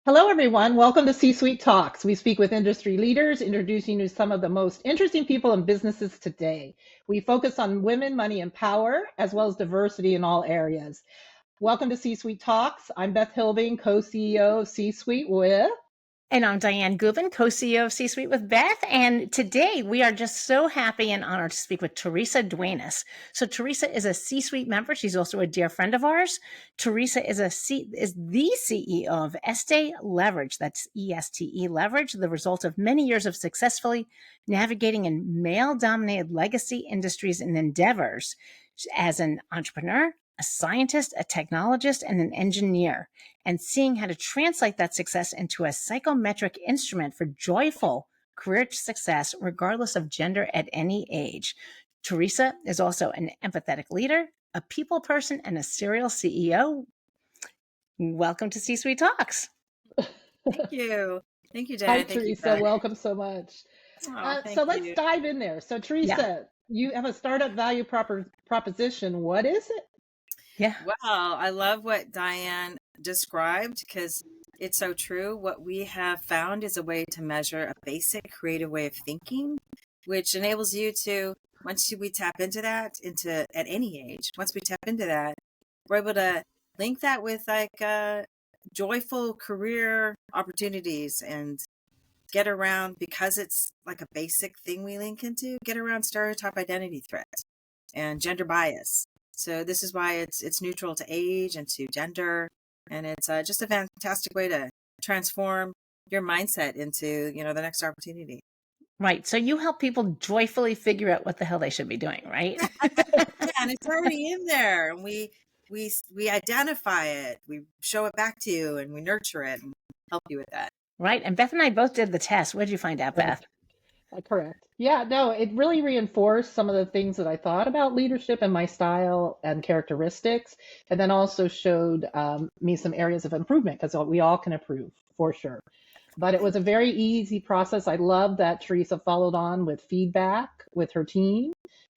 Hello, everyone. Welcome to C-Suite Talks. We speak with industry leaders, introducing you to some of the most interesting people and businesses today. We focus on women, money, and power, as well as diversity in all areas. Welcome to C-Suite Talks. I'm Beth Hilbing, co-CEO of C-Suite with... And I'm Dianne Gubin, co-CEO of C-Suite with Beth. And today we are just so happy and honored to speak with Terrisa Duenas. So Terrisa is a C-Suite member. She's also a dear friend of ours. Terrisa is the CEO of ESTE Leverage. That's ESTE Leverage, the result of many years of successfully navigating in male-dominated legacy industries and endeavors as an entrepreneur, a scientist, a technologist, and an engineer, and seeing how to translate that success into a psychometric instrument for joyful career success, regardless of gender at any age. Terrisa is also an empathetic leader, a people person, and a serial CEO. Welcome to C-Suite Talks. Thank you. Thank you, Hi, Diane. Thank you, Terrisa. Beth. Welcome so much. Oh, So thank let's you. dive in there. So, Terrisa, you have a startup value proposition. What is it? Yeah. Wow, I love what Diane described because it's so true. What we have found is a way to measure a basic creative way of thinking, which enables you to, we tap into that, at any age, once we tap into that, we're able to link that with joyful career opportunities and get around, because it's like a basic thing we link into, get around stereotype identity threats and gender bias. So this is why it's neutral to age and to gender, and it's just a fantastic way to transform your mindset into the next opportunity. Right. So you help people joyfully figure out what the hell they should be doing, right? Yeah, and it's already in there, and we identify it, we show it back to you, and we nurture it and help you with that. Right. And Beth and I both did the test. What did you find out, Right. Beth? Correct. Yeah, no, it really reinforced some of the things that I thought about leadership and my style and characteristics, and then also showed me some areas of improvement because we all can improve for sure. But it was a very easy process. I love that Terrisa followed on with feedback with her team,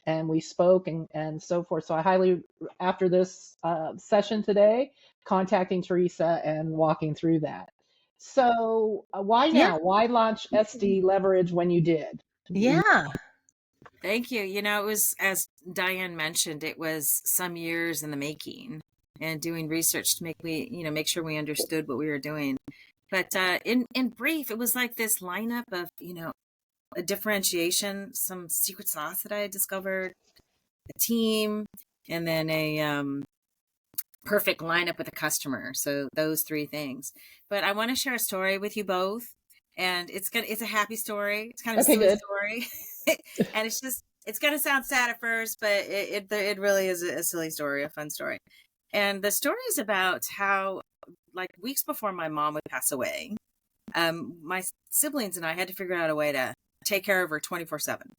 and we spoke and so forth. So I highly, after this session today, contacting Terrisa and walking through that. So why Yeah. now? Why launch ESTE Leverage when you did? Yeah. Thank you. It was, as Diane mentioned, it was some years in the making and doing research to make sure we understood what we were doing. But in brief, it was like this lineup of, a differentiation, some secret sauce that I had discovered, a team, and then a perfect lineup with a customer. So those three things. But I want to share a story with you both, and it's a happy story. It's kind of a Okay, silly good. story, and it's gonna sound sad at first, but it really is a silly story, a fun story. And the story is about how, like, weeks before my mom would pass away, my siblings and I had to figure out a way to take care of her 24/7.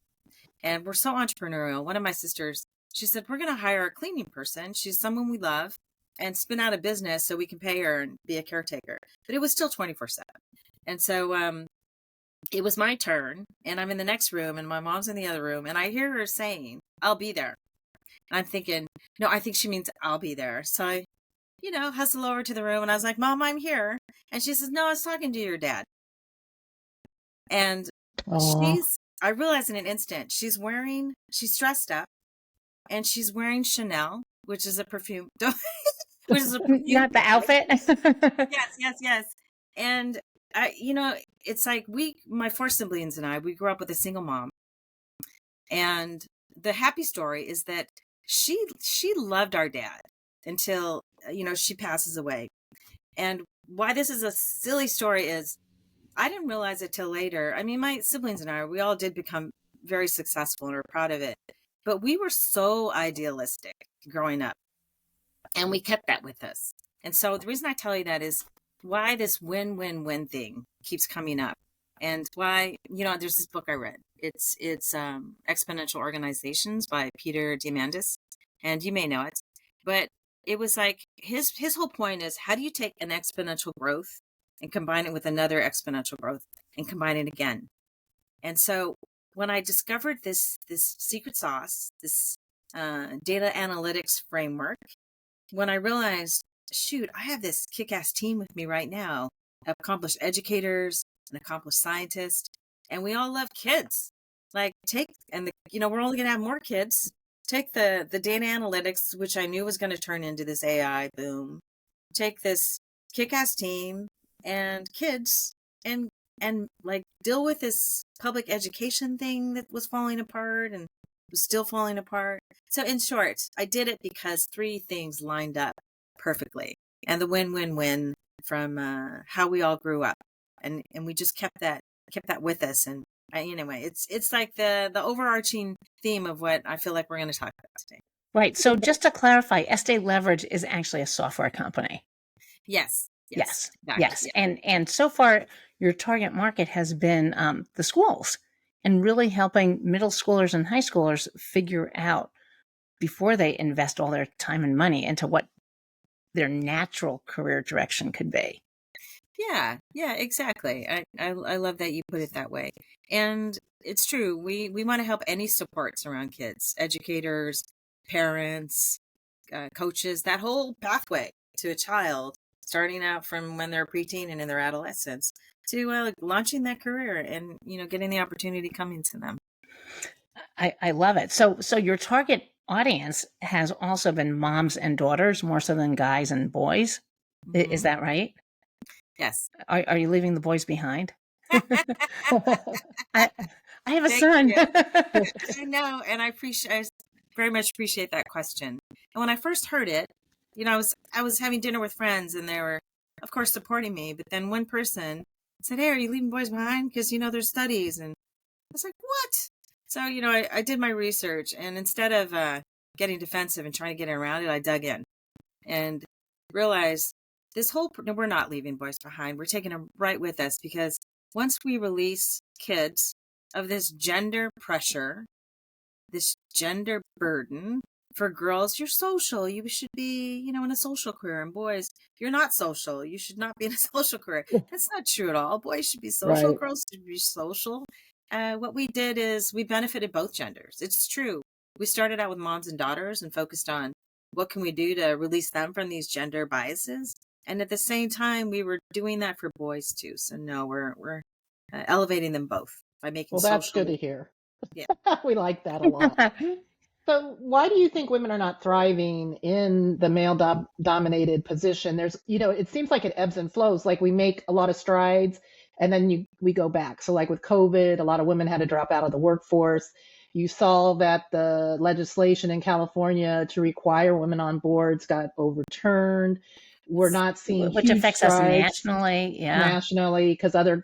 And we're so entrepreneurial. One of my sisters, she said, we're going to hire a cleaning person. She's someone we love, and spin out a business so we can pay her and be a caretaker. But it was still 24/7. And so it was my turn, and I'm in the next room, and my mom's in the other room, and I hear her saying, I'll be there. And I'm thinking, no, I think she means I'll be there. So I, hustle over to the room, and I was like, Mom, I'm here. And she says, no, I was talking to your dad. And Aw. I realized in an instant, she's dressed up, and she's wearing Chanel, which is a perfume, which is a perfume. Not the outfit. Yes. And it's like my four siblings and we grew up with a single mom. And the happy story is that she loved our dad until, she passes away. And why this is a silly story is I didn't realize it till later. I mean, my siblings and we all did become very successful and we're proud of it. But we were so idealistic growing up, and we kept that with us. And so the reason I tell you that is why this win-win-win thing keeps coming up, and why, there's this book I read. It's Exponential Organizations by Peter Diamandis, and you may know it. But it was like his whole point is, how do you take an exponential growth and combine it with another exponential growth and combine it again? And so when I discovered this secret sauce, this data analytics framework, when I realized, shoot, I have this kick-ass team with me right now, accomplished educators, an accomplished scientist, and we all love kids. Like we're only going to have more kids. Take the data analytics, which I knew was going to turn into this AI boom. Take this kick-ass team and kids and like deal with this public education thing that was falling apart and was still falling apart. So in short, I did it because three things lined up perfectly, and the win-win-win from how we all grew up, and we just kept that with us. And anyway, it's like the overarching theme of what I feel like we're going to talk about today. Right. So just to clarify, ESTE Leverage is actually a software company. Yes. Yes. Exactly. Yes. And so far, your target market has been the schools, and really helping middle schoolers and high schoolers figure out before they invest all their time and money into what their natural career direction could be. Yeah, exactly. I love that you put it that way. And it's true. We want to help any supports around kids, educators, parents, coaches, that whole pathway to a child, starting out from when they're preteen and in their adolescence to launching that career and, getting the opportunity coming to them. I love it. So your target audience has also been moms and daughters more so than guys and boys. Mm-hmm. Is that right? Yes. Are you leaving the boys behind? I have a Thank son. you. I know, and I very much appreciate that question. And when I first heard it, I was having dinner with friends, and they were, of course, supporting me. But then one person said, "Hey, are you leaving boys behind? Because there's studies." And I was like, "What?" So I did my research, and instead of getting defensive and trying to get around it, I dug in and realized we're not leaving boys behind. We're taking them right with us, because once we release kids of this gender pressure, this gender burden, for girls, you're social, you should be, in a social career, and boys, you're not social, you should not be in a social career. That's not true at all. Boys should be social, Right. girls should be social. What we did is we benefited both genders. It's true. We started out with moms and daughters and focused on what can we do to release them from these gender biases. And at the same time, we were doing that for boys too. So no, we're elevating them both by making Well, that's social. good to hear. Yeah. We like that a lot. So why do you think women are not thriving in the male dominated position? It seems like it ebbs and flows. Like we make a lot of strides and then we go back. So like with COVID, a lot of women had to drop out of the workforce. You saw that the legislation in California to require women on boards got overturned. We're not seeing which huge affects us strides nationally. because other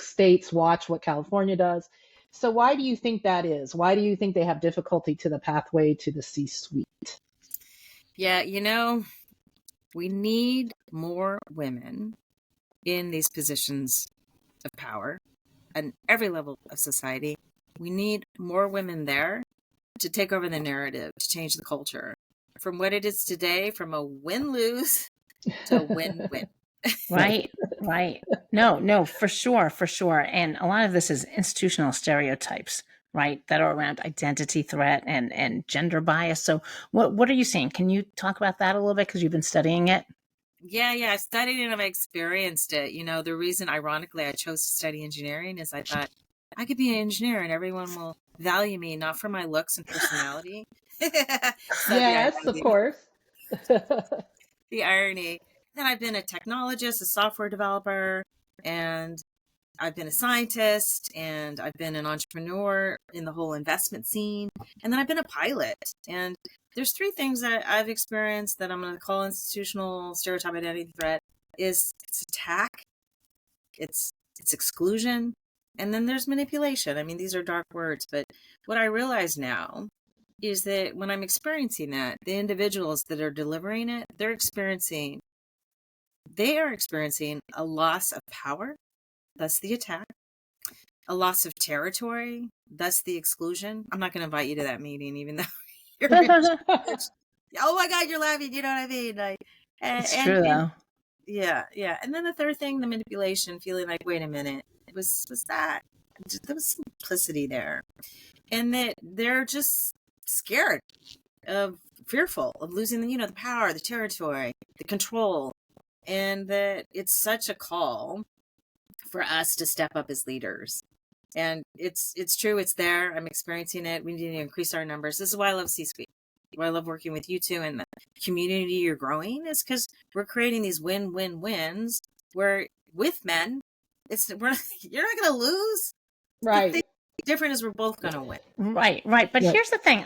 states watch what California does. So why do you think that is? Why do you think they have difficulty to the pathway to the C-suite? Yeah, we need more women in these positions of power at every level of society. We need more women there to take over the narrative, to change the culture from what it is today, from a win-lose to a win-win. Right. No, for sure. And a lot of this is institutional stereotypes, right, that are around identity threat and gender bias. So what are you seeing? Can you talk about that a little bit? Because you've been studying it. Yeah, I studied it and I've experienced it. The reason, ironically, I chose to study engineering is I thought I could be an engineer and everyone will value me not for my looks and personality. Yes, of course. The irony. Then I've been a technologist, a software developer, and I've been a scientist, and I've been an entrepreneur in the whole investment scene, and then I've been a pilot. And there's three things that I've experienced that I'm going to call institutional stereotype identity threat. It's attack, it's exclusion, and then there's manipulation. I mean, these are dark words, but what I realize now is that when I'm experiencing that, the individuals that are delivering it, they are experiencing a loss of power, thus the attack, a loss of territory, thus the exclusion. I'm not going to invite you to that meeting, even though you're oh my God, you're laughing. You know what I mean? It's true, though. Yeah. And then the third thing, the manipulation, feeling like, wait a minute, was that? There was simplicity there. And that they're just scared fearful of losing the power, the territory, the control. and that it's such a call for us to step up as leaders. And it's true, it's there. I'm experiencing it. We need to increase our numbers. This is why I love C-suite. Why I love working with you two and the community you're growing is because we're creating these win-win-wins where with men, you're not going to lose. Right. The thing different is we're both going to win. Right. But here's the thing.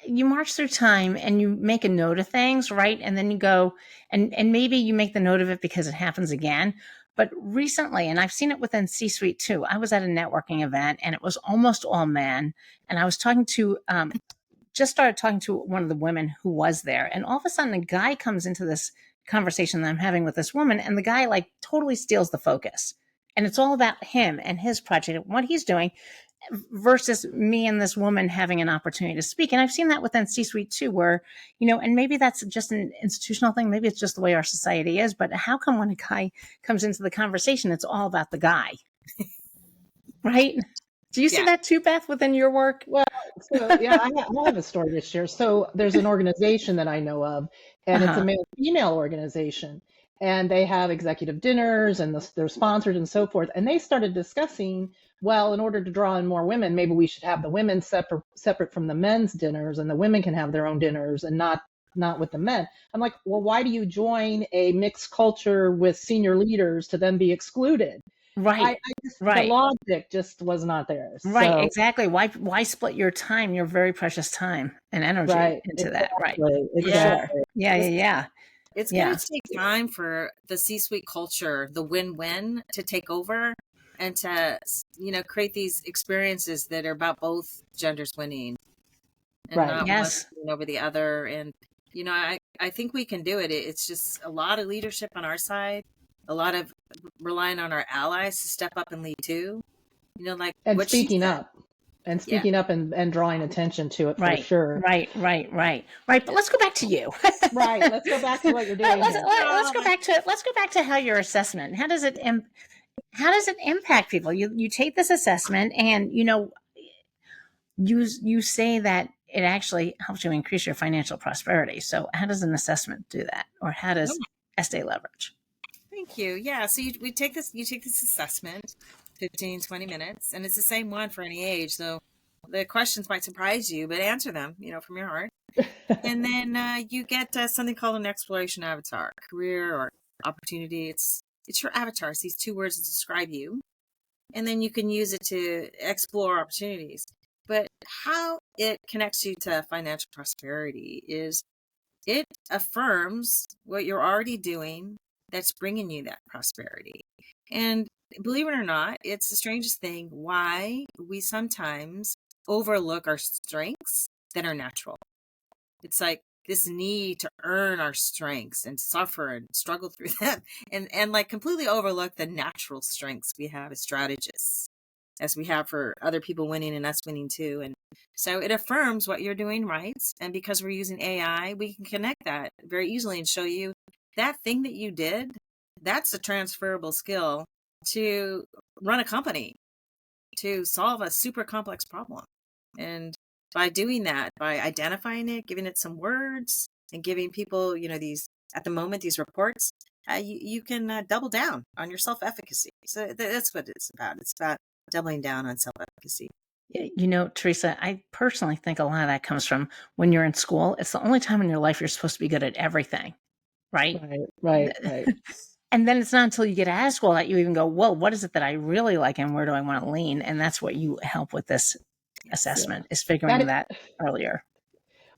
You march through time and you make a note of things, right? And then you go and maybe you make the note of it because it happens again. But recently, and I've seen it within C-suite too, I was at a networking event and it was almost all men. And I was talking to, just started talking to one of the women who was there. And all of a sudden, a guy comes into this conversation that I'm having with this woman, and the guy like totally steals the focus. And it's all about him and his project and what he's doing versus me and this woman having an opportunity to speak. And I've seen that within C-suite too, where, and maybe that's just an institutional thing. Maybe it's just the way our society is. But how come when a guy comes into the conversation, it's all about the guy? Right? Do you see that too, Beth, within your work? Well, so yeah, I have a story to share. So there's an organization that I know of, and it's a male-female organization, and they have executive dinners, and they're sponsored and so forth. And they started discussing, well, in order to draw in more women, maybe we should have the women separate from the men's dinners, and the women can have their own dinners, and not with the men. I'm like, well, why do you join a mixed culture with senior leaders to then be excluded? Right. The logic just was not there. Right. So, exactly. Why split your time, your very precious time and energy into that? Right. Exactly. Yeah. It's going to take time for the C-suite culture, the win-win, to take over and to, create these experiences that are about both genders winning and not one winning over the other. And, I think we can do it. It's just a lot of leadership on our side. A lot of relying on our allies to step up and lead too, and speaking up and drawing attention to it for sure. Right. But let's go back to you. Right. Let's go back to what you're doing. Let's go back to how your assessment. How does it impact people? You take this assessment and you say that it actually helps you increase your financial prosperity. So how does an assessment do that, or how does ESTE Leverage? Thank you. Yeah. So you take this assessment, 15, 20 minutes, and it's the same one for any age. So the questions might surprise you, but answer them, from your heart. And then you get something called an exploration avatar, career or opportunity. It's your avatar. It's these two words that describe you. And then you can use it to explore opportunities. But how it connects you to financial prosperity is it affirms what you're already doing that's bringing you that prosperity. And believe it or not, it's the strangest thing why we sometimes overlook our strengths that are natural. It's like this need to earn our strengths and suffer and struggle through them and like completely overlook the natural strengths we have as strategists, as we have for other people winning and us winning too. And so it affirms what you're doing right. And because we're using AI, we can connect that very easily and show you that thing that you did, that's a transferable skill to run a company, to solve a super complex problem. And by doing that, by identifying it, giving it some words and giving people, these reports, you can double down on your self-efficacy. So that's what it's about. It's about doubling down on self-efficacy. Terrisa, I personally think a lot of that comes from when you're in school. It's the only time in your life you're supposed to be good at everything. Right. And then it's not until you get out of school that you even go, whoa, what is it that I really like and where do I want to lean? And that's what you help with this assessment, is figuring that earlier.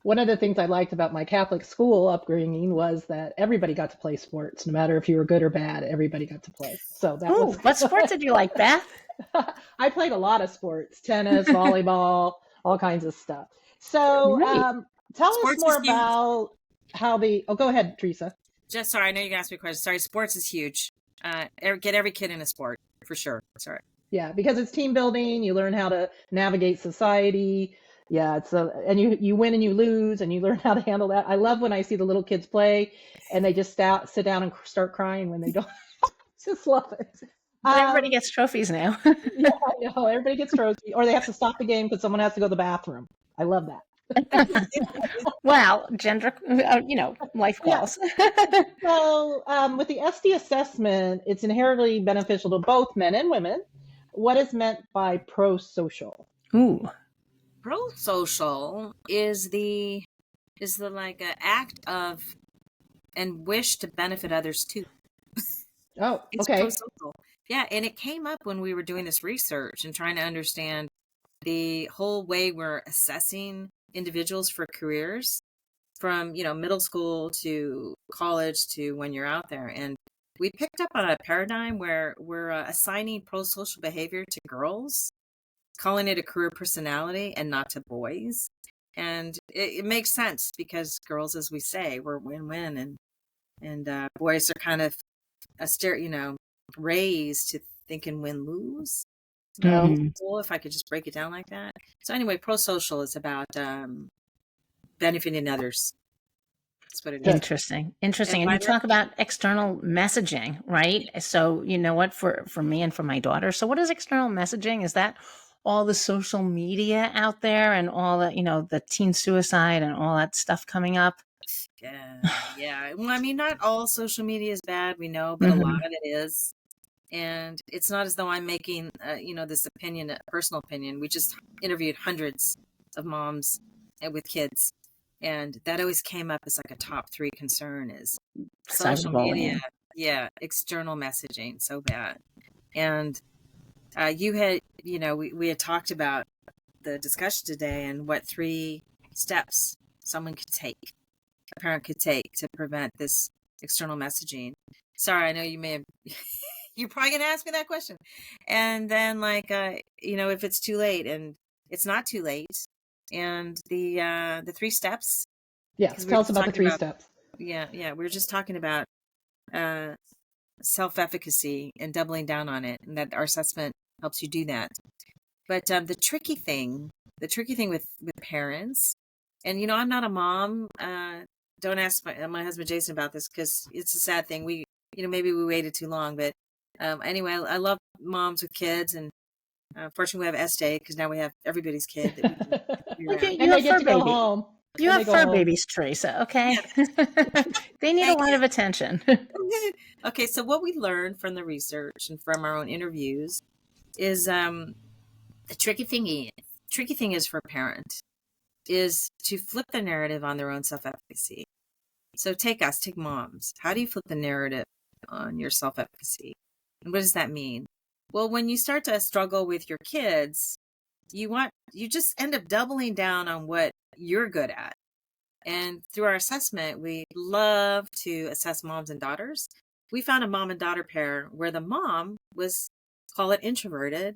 One of the things I liked about my Catholic school upbringing was that everybody got to play sports, no matter if you were good or bad, everybody got to play. So that was what sports did you like, Beth? I played a lot of sports, tennis, volleyball, all kinds of stuff. So tell us more about how go ahead, Terrisa. Just sorry, I know you can ask me a question. Sorry, sports is huge. Get every kid in a sport for sure. Sorry. Yeah, because it's team building. You learn how to navigate society. Yeah, and you win and you lose, and you learn how to handle that. I love when I see the little kids play, and they just sit down and start crying when they don't. Just love it. But everybody gets trophies now. Yeah, I know. Everybody gets trophies, or they have to stop the game because someone has to go to the bathroom. I love that. Well, gender, life Yeah. calls. So with the ESTE assessment, it's inherently beneficial to both men and women. What is meant by pro-social? Ooh. Pro-social is the like act of and wish to benefit others too. Oh, It's okay. pro-social. Yeah, and it came up when we were doing this research and trying to understand the whole way we're assessing individuals for careers from, middle school to college to when you're out there. And we picked up on a paradigm where we're assigning pro-social behavior to girls, calling it a career personality and not to boys. And it makes sense because girls, as we say, we're win-win, and boys are kind of raised to thinking win-lose. Oh, Hmm. Cool if I could just break it down like that. So anyway, pro-social is about benefiting others. That's what it is. good. Interesting. And And by you that, talk about external messaging, right? So you know what, for me and for my daughter. So what is external messaging? Is that all the social media out there and all the, the teen suicide and all that stuff coming up? yeah. Well, I mean, not all social media is bad, we know, but a lot Hmm. of it is. And it's not as though I'm making, this opinion, a personal opinion. We just interviewed hundreds of moms with kids, and that always came up as like a top three concern is social media. Cyberbullying. Yeah, external messaging, so bad. And you had, we had talked about the discussion today and what 3 steps someone could take, a parent could take to prevent this external messaging. Sorry, I know you may have, you're probably going to ask me that question. And then like, if it's too late, and it's not too late. And the 3 steps, because Yes, we were tell us just about the talking three about, steps. we were just talking about, uh, self-efficacy and doubling down on it, and that our assessment helps you do that. But the tricky thing with parents, and I'm not a mom. Don't ask my husband Jason about this because it's a sad thing. We, maybe we waited too long, but anyway, I love moms with kids, and fortunately we have ESTE because now we have everybody's kid that we can be Okay, around. you And they have get fur to go baby. home. You And they have go fur home. babies, Teresa. Okay. Yes, They need a thank lot you. of attention. Okay, so what we learned from the research and from our own interviews is the tricky thing is for parents is to flip the narrative on their own self-efficacy. So take moms. How do you flip the narrative on your self-efficacy? And what does that mean? Well, when you start to struggle with your kids, you just end up doubling down on what you're good at. And through our assessment, we love to assess moms and daughters. We found a mom and daughter pair where the mom was, call it introverted,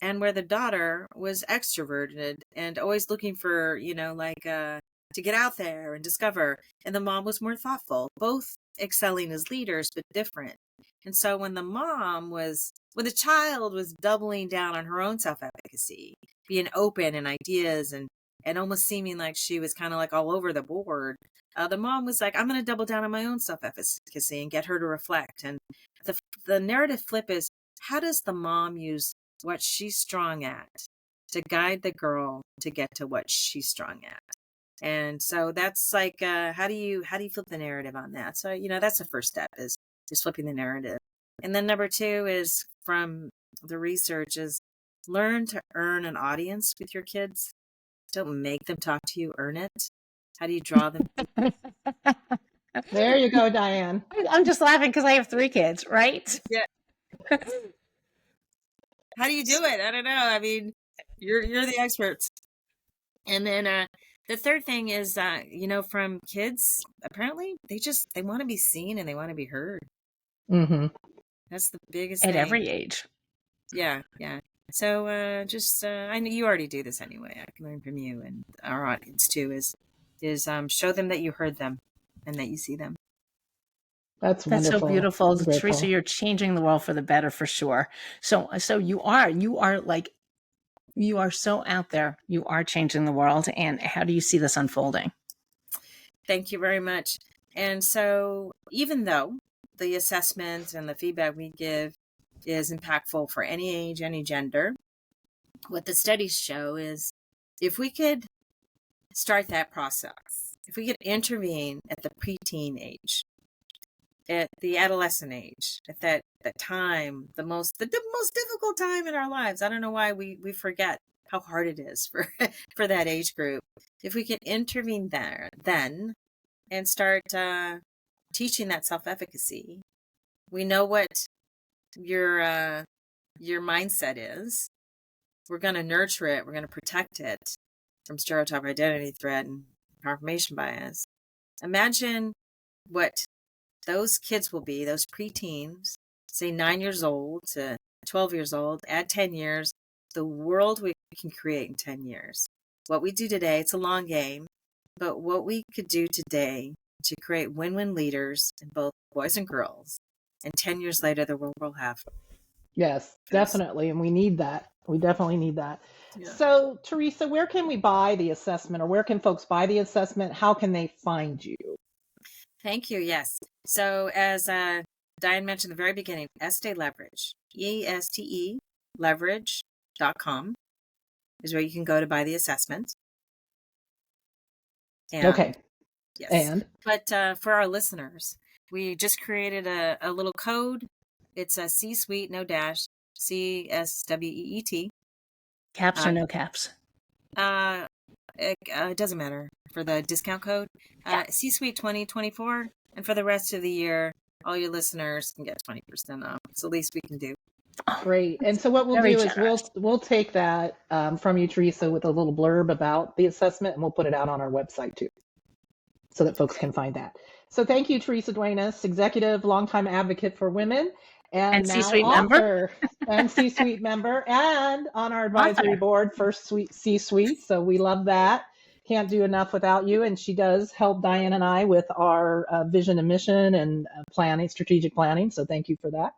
and where the daughter was extroverted and always looking for, to get out there and discover. And the mom was more thoughtful, both excelling as leaders, but different. And so when when the child was doubling down on her own self-efficacy, being open and ideas and almost seeming like she was kind of like all over the board, the mom was like, I'm going to double down on my own self-efficacy and get her to reflect. And the narrative flip is, how does the mom use what she's strong at to guide the girl to get to what she's strong at? And so that's like, how do you flip the narrative on that? So, that's the first step is flipping the narrative. And then number 2 is from the research is learn to earn an audience with your kids. Don't make them talk to you, earn it. How do you draw them? There you go, Diane. I'm just laughing because I have 3 kids, right? Yeah. How do you do it? I don't know. I mean, you're the experts. And then the third thing is, from kids, apparently they want to be seen and they want to be heard. Mm-hmm. That's the biggest At thing. every age. Yeah. So I know you already do this anyway. I can learn from you and our audience too. Is show them that you heard them and that you see them. That's That's so wonderful. beautiful. I'm Teresa, grateful. you're changing the world for the better for sure. So you are like, you are so out there. You are changing the world. And how do you see this unfolding? Thank you very much. And so even though the assessment and the feedback we give is impactful for any age, any gender, what the studies show is if we could start that process. If we could intervene at the preteen age, at the adolescent age, at that time, the most difficult time in our lives. I don't know why we forget how hard it is for for that age group. If we can intervene there then and start teaching that self-efficacy, we know what your mindset is. We're going to nurture it. We're going to protect it from stereotype, identity threat, and confirmation bias. Imagine what those kids will be, those preteens, say 9 years old to 12 years old, add 10 years, the world we can create in 10 years. What we do today, it's a long game, but what we could do today to create win-win leaders in both boys and girls, and 10 years later, the world will have. Yes, definitely. And we need that. We definitely need that. Yeah. So, Terrisa, where can we buy the assessment, or where can folks buy the assessment? How can they find you? Thank you. Yes. So as Dianne mentioned at the very beginning, ESTE Leverage, ESTE Leverage.com is where you can go to buy the assessment. And, okay. Yes. And? But for our listeners, we just created a little code. It's a C-Suite, no dash, CSWEET. Caps or no caps? It doesn't matter for the discount code. C-Suite 2024. And for the rest of the year, all your listeners can get 20% off. It's the least we can do. Great. And so what we'll do is we'll take that from you, Terrisa, with a little blurb about the assessment, and we'll put it out on our website too, so that folks can find that. So thank you, Terrisa Duenas, executive, longtime advocate for women, and now C-suite author member. and C-suite member, and on our advisory board for C-suite. So we love that. Can't do enough without you. And she does help Dianne and I with our vision and mission and planning, strategic planning. So thank you for that.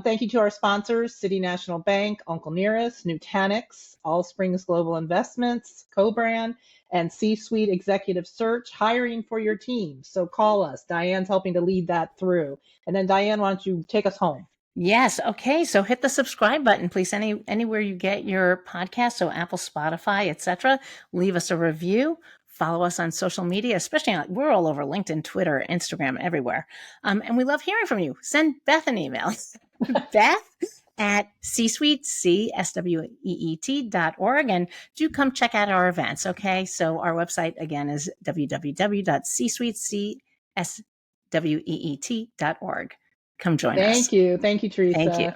Thank you to our sponsors, City National Bank, Uncle Nearest, Nutanix, All Springs Global Investments, Co-Brand, and C-Suite Executive Search, hiring for your team. So call us. Dianne's helping to lead that through. And then Dianne, why don't you take us home? Yes. Okay. So hit the subscribe button, please. Anywhere you get your podcast, so Apple, Spotify, etc. Leave us a review. Follow us on social media, especially we're all over LinkedIn, Twitter, Instagram, everywhere. And we love hearing from you. Send Beth an email. Beth at csweet.org. And do come check out our events. Okay. So our website again is www.csweet.org. Come join us. Thank you. Thank you, Terrisa. Thank you.